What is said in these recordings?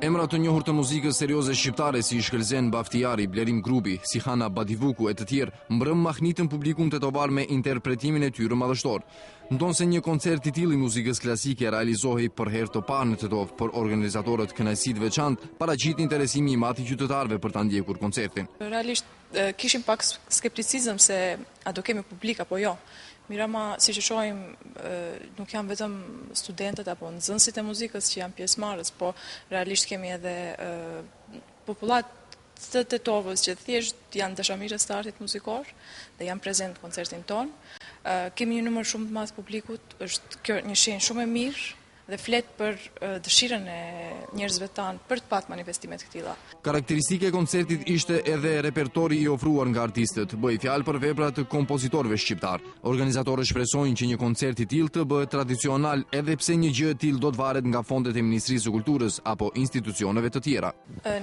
Emra të njohur të muzikës serioze shqiptare si Shkëlzen Baftijari, Blerim Grubi, Sihana Badivuku e të tjerë mbrëm mahnitën publikun tetovar me interpretimin e tyre madhështor. Ndonë se një koncert i tillë i muzikës klasike realizohej për herë të parë në Tetov, por organizatorët kënaqësi të veçantë paraqitin interesimi i madh i qytetarëve për ta ndjekur koncertin. Realisht kishim pak skepticizëm se a do kemi publik apo jo. Mirama, si që shohim, nuk janë vetëm studentët apo nxënësit e muzikës që janë pjesëmarrës, po realisht kemi edhe popullat të Tetovës që thjesht janë dashamirës të artit muzikor dhe janë prezent në koncertin ton. Kemi një numër shumë të madh publikut, është kjo një shenjë shumë e mirë dhe flet për dëshirën e njerëzve tanë për të patë manifestimet këtilla. Karakteristike e koncertit ishte edhe repertori i ofruar nga artistët, bëj fjalë për vepra të kompozitorëve shqiptar. Organizatorët shpresojnë që një koncert i tillë të bëhet tradicional, edhe pse një gjë e tillë do të varet nga fondet e Ministrisë së Kulturës apo institucioneve të tjera.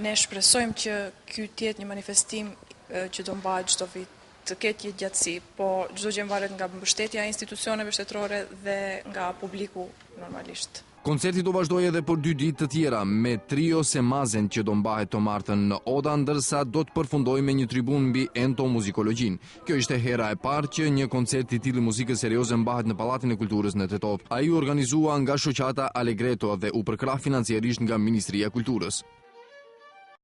Ne shpresojmë që ky të jetë një manifestim që do mbahet çdo vit, të ketë një gjatësi, po çdo gjë varet nga mbështetja e institucioneve shtetërore dhe nga publiku normalisht. Koncerti do vazhdojë edhe për 2 ditë të tjera me trio Semazen që do mbahet të martën në Oda, ndërsa do të përfundojë me një tribun mbi entomuzikologjin. Kjo ishte hera e parë që një koncert i tillë muzikës serioze mbahet në Pallatin e Kulturës në Tetov. Ai u organizua nga shoqata Allegretto dhe u përkrah financiarisht nga Ministria e Kulturës.